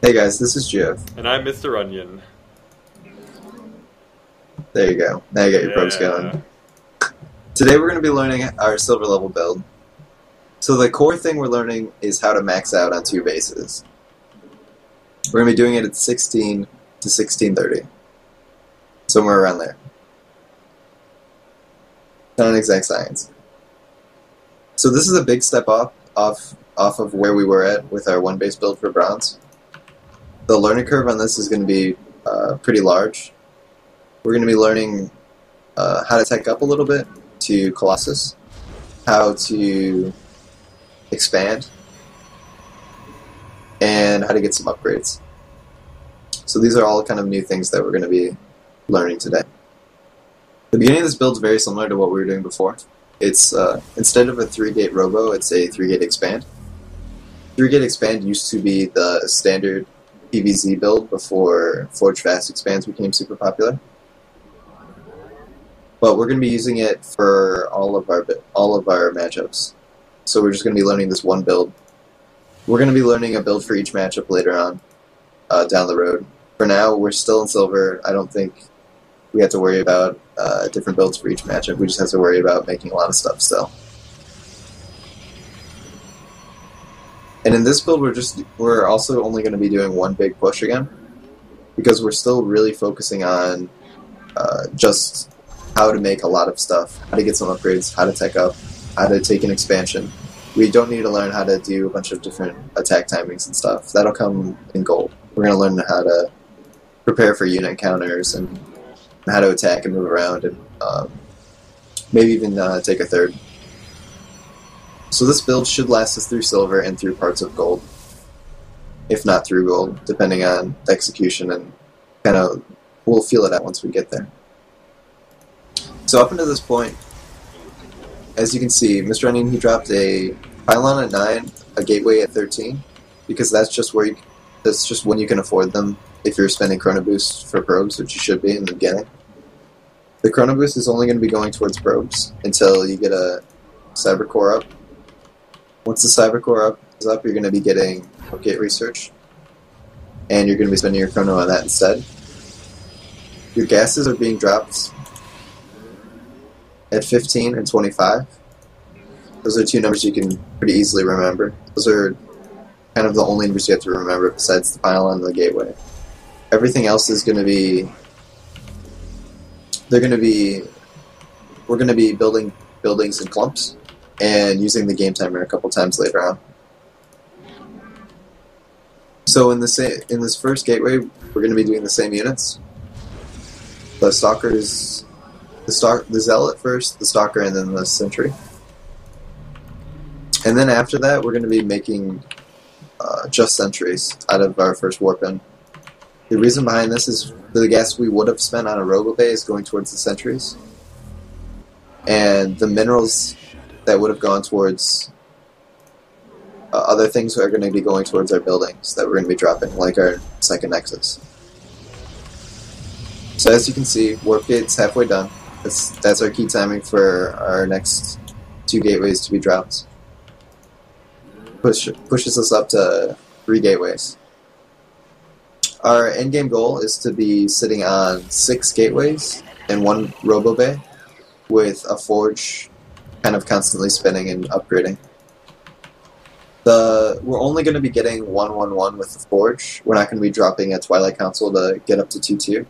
Hey guys, this is Jeff. And I'm Mr. Onion. There you go. Now you got your probes going. Today we're going to be learning our silver level build. So the core thing we're learning is how to max out on 2 bases. We're going to be doing it at 16 to 1630. Somewhere around there. Not an exact science. So this is a big step off of where we were at with our 1 base build for bronze. The learning curve on this is going to be pretty large. We're going to be learning how to tech up a little bit to Colossus, how to expand, and how to get some upgrades. So these are all kind of new things that we're going to be learning today. The beginning of this build is very similar to what we were doing before. It's instead of a 3-gate robo, it's a 3-gate expand. 3-gate expand used to be the standard PVZ build before Forge Fast expands became super popular. But we're going to be using it for all of our matchups. So we're just going to be learning this one build. We're going to be learning a build for each matchup later on down the road. For now, we're still in silver. I don't think we have to worry about different builds for each matchup. We just have to worry about making a lot of stuff still. And in this build, we're also only going to be doing one big push again, because we're still really focusing on just how to make a lot of stuff, how to get some upgrades, how to tech up, how to take an expansion. We don't need to learn how to do a bunch of different attack timings and stuff. That'll come in gold. We're going to learn how to prepare for unit counters and how to attack and move around, and maybe even take a third. So this build should last us through silver and through parts of gold, if not through gold, depending on the execution, and kind of we'll feel it out once we get there. So up until this point, as you can see, Mr. Onion, he dropped a Pylon at 9, a gateway at 13, because that's just when you can afford them if you're spending Chrono Boost for probes, which you should be in the beginning. The Chrono Boost is only going to be going towards probes until you get a Cyber Core up. Once the Cyber Core is up, you're going to be getting Gate Research, and you're going to be spending your Chrono on that instead. Your gases are being dropped at 15 and 25. Those are 2 numbers you can pretty easily remember. Those are kind of the only numbers you have to remember besides the Pylon and the Gateway. Everything else is going to be... we're going to be building buildings in clumps and using the game timer a couple times later on. So in this first gateway, we're going to be doing the same units. The Stalkers, the Zealot first, the Stalker, and then the Sentry. And then after that, we're going to be making just Sentries out of our first warp in. The reason behind this is the gas we would have spent on a Robo Bay is going towards the Sentries. And the minerals that would have gone towards other things are going to be going towards our buildings that we're going to be dropping, like our second Nexus. So as you can see, Warp Gate's halfway done. That's our key timing for our next 2 gateways to be dropped. Pushes us up to 3 gateways. Our endgame goal is to be sitting on 6 gateways and 1 Robo Bay, with a Forge kind of constantly spinning and upgrading. We're only going to be getting 1-1-1 with the Forge. We're not going to be dropping a Twilight Council to get up to 2-2.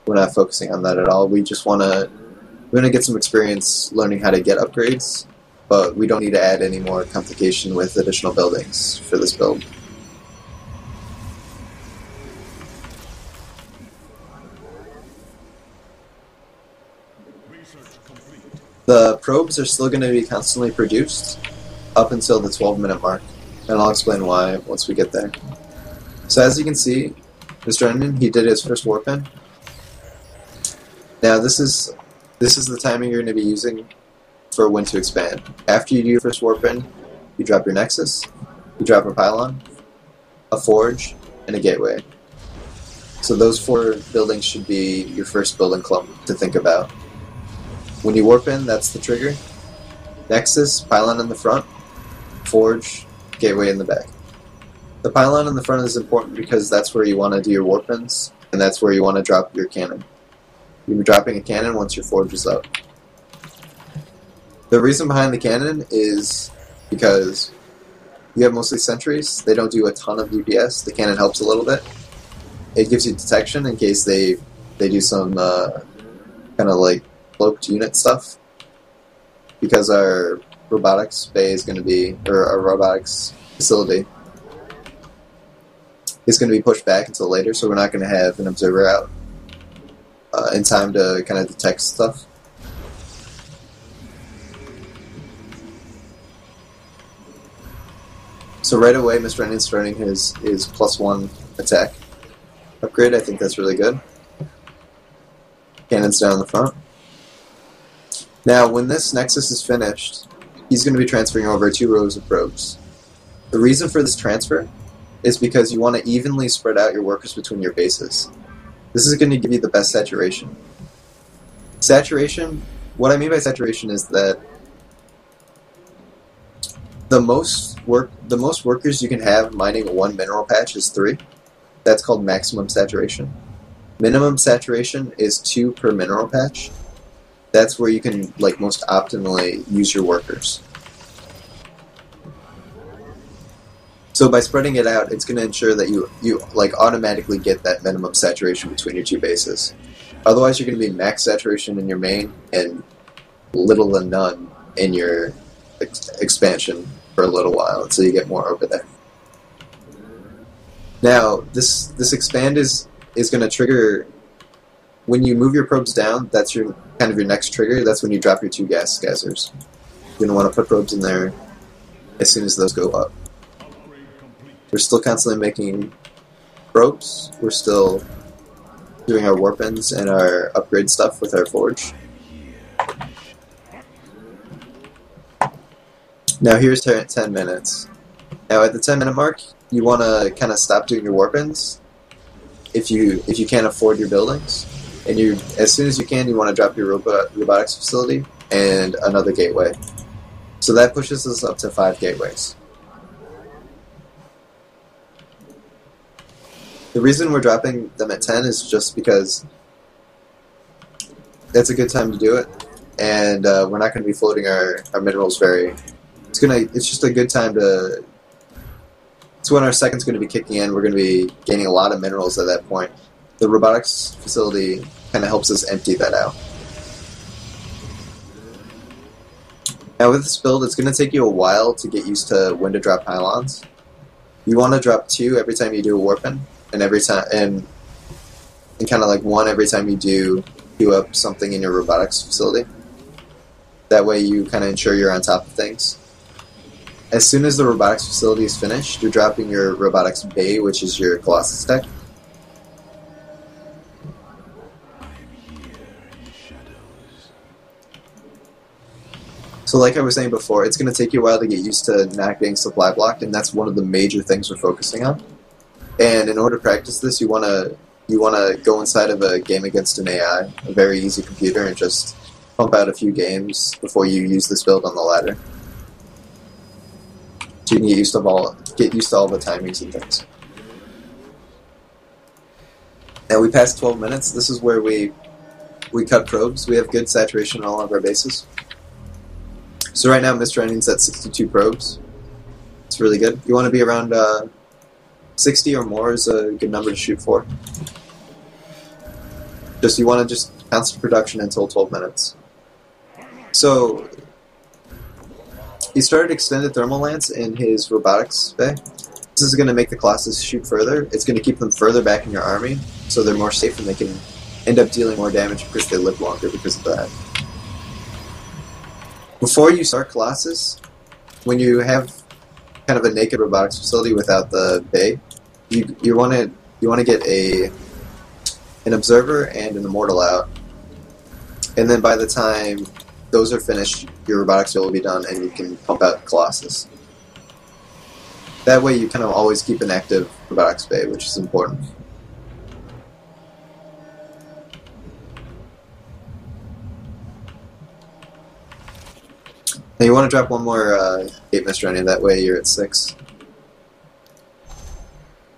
We're not focusing on that at all. We just want to get some experience learning how to get upgrades, but we don't need to add any more complication with additional buildings for this build. The probes are still going to be constantly produced up until the 12-minute mark, and I'll explain why once we get there. So as you can see, Mr. Onion, he did his first warp in. Now this is the timing you're going to be using for when to expand. After you do your first warp in, you drop your Nexus, you drop a Pylon, a Forge, and a Gateway. So those 4 buildings should be your first building clump to think about. When you warp in, that's the trigger. Nexus, Pylon in the front, Forge, Gateway in the back. The pylon in the front is important because that's where you want to do your weapons, and that's where you want to drop your cannon. You'll be dropping a cannon once your forge is up. The reason behind the cannon is because you have mostly sentries. They don't do a ton of DPS. The cannon helps a little bit. It gives you detection in case they do some kind of like cloaked unit stuff. Because our Robotics Bay is going to be, or our Robotics facility is going to be pushed back until later, so we're not going to have an observer out in time to kind of detect stuff. So right away, Mr. Renion's starting his +1 attack upgrade. I think that's really good. Cannons down the front. Now, when this Nexus is finished, he's going to be transferring over 2 rows of probes. The reason for this transfer is because you want to evenly spread out your workers between your bases. This is going to give you the best saturation. Saturation, what I mean by saturation is that the most workers you can have mining 1 mineral patch is 3. That's called maximum saturation. Minimum saturation is 2 per mineral patch. That's where you can like most optimally use your workers. So by spreading it out, it's going to ensure that you like automatically get that minimum saturation between your 2 bases. Otherwise, you're going to be max saturation in your main and little to none in your expansion for a little while until you get more over there. Now, this expand is going to trigger when you move your probes down. That's your kind of your next trigger. That's when you drop your 2 gas geysers. You're going to want to put probes in there as soon as those go up. We're still constantly making probes. We're still doing our weapons and our upgrade stuff with our forge. Now here's 10 minutes. Now at the 10-minute mark, you want to kind of stop doing your weapons if you can't afford your buildings, and as soon as you can, you want to drop your robotics facility and another gateway. So that pushes us up to 5 gateways. The reason we're dropping them at 10 is just because that's a good time to do it, and we're not going to be floating our minerals very. It's just a good time to. It's when our second's going to be kicking in. We're going to be gaining a lot of minerals at that point. The robotics facility kind of helps us empty that out. Now with this build, it's going to take you a while to get used to when to drop pylons. You want to drop 2 every time you do a warpin, and kind of like 1 every time you do up something in your robotics facility. That way you kind of ensure you're on top of things. As soon as the robotics facility is finished, you're dropping your Robotics Bay, which is your Colossus tech. So like I was saying before, it's going to take you a while to get used to not getting supply blocked, and that's one of the major things we're focusing on. And in order to practice this, you want to go inside of a game against an AI, a very easy computer, and just pump out a few games before you use this build on the ladder. So you can get used to all the timings and things. Now we passed 12 minutes. This is where we cut probes. We have good saturation on all of our bases. So right now Mr. Ending's at 62 probes. It's really good. You want to be around 60 or more is a good number to shoot for. You want to just constant production until 12 minutes. So he started extended thermal lance in his Robotics Bay. This is going to make the Colossus shoot further. It's going to keep them further back in your army, so they're more safe and they can end up dealing more damage because they live longer because of that. Before you start Colossus, when you have kind of a naked robotics facility without the bay, you want to get an observer and an immortal out, and then by the time those are finished, your robotics will be done, and you can pump out Colossus. That way, you kind of always keep an active Robotics Bay, which is important. Now you want to drop one more gate Mr. Onion, that way you're at 6.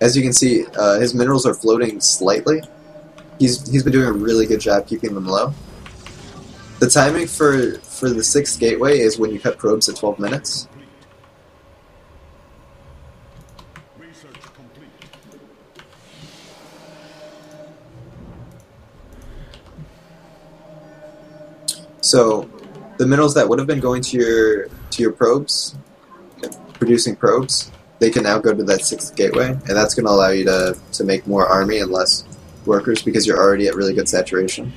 As you can see, his minerals are floating slightly. He's been doing a really good job keeping them low. The timing for the 6th gateway is when you cut probes at 12 minutes. So, the minerals that would have been going to your probes, producing probes, they can now go to that 6th gateway, and that's going to allow you to make more army and less workers because you're already at really good saturation.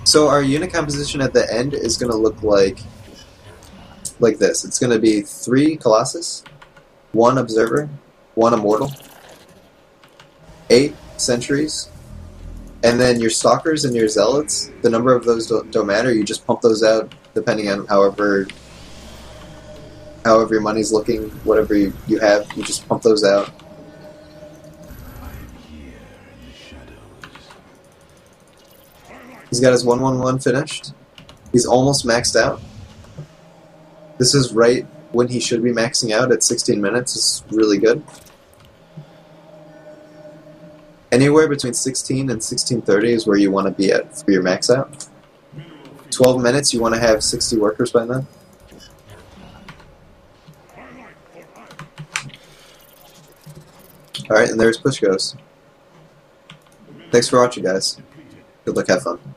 So our unit composition at the end is going to look like this. It's going to be 3 Colossus, 1 Observer, 1 Immortal, 8 Sentries, and then your Stalkers and your Zealots, the number of those don't matter, you just pump those out depending on however your money's looking, whatever you have, you just pump those out. He's got his 1-1-1 finished. He's almost maxed out. This is right when he should be maxing out at 16 minutes. It's really good. Anywhere between 16 and 16:30 is where you want to be at for your max out. 12 minutes, you want to have 60 workers by then. Alright, and there's Push Goes. Thanks for watching, guys. Good luck, have fun.